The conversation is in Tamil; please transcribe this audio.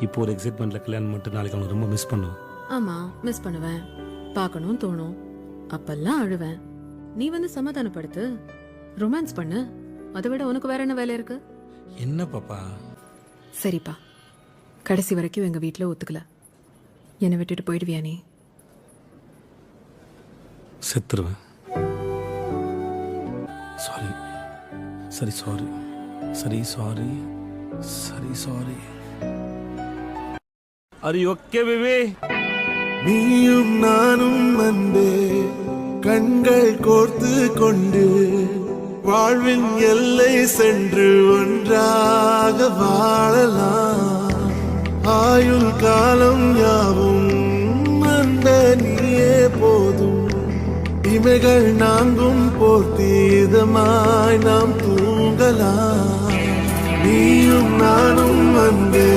இப்போ ஒரு எக்ஸைட்மெண்ட்டில் கல்யாணம் பண்ணிட்டு நாளைக்கு அவனை ரொம்ப மிஸ் பண்ணுவேன். ஆமா, மிஸ் பண்ணுவேன். பார்க்கணும் தோணும். அப்பெல்லாம் அழுவேன். நீ வந்து சமாதானப்படுத்து, ரொமான்ஸ் பண்ணு. அதை விட உனக்கு வேற என்ன வேலை இருக்கு? என்ன பாப்பா? சரிப்பா, கடைசி வரைக்கும் எங்க வீட்டில் ஒத்துக்கல. என்னை விட்டுட்டு போயிடுவியா நீ? செத்துருவேன். சாரி. சரி சாரி. சரி சாரி. சரி sorry. Are you okay baby? நீயும் நானும் அன்பே கண்கள் கோர்த்து கொண்டு வாழ்வின் எல்லை சென்று ஒன்றாக வாழலாம். ஆயுள் காலம் யாவும் அந்த நீயே போதும். இமைகள் நான்கும் போர்த்தீதமாய் நாம் தூங்கலாம். நீயும் நானும் அன்பே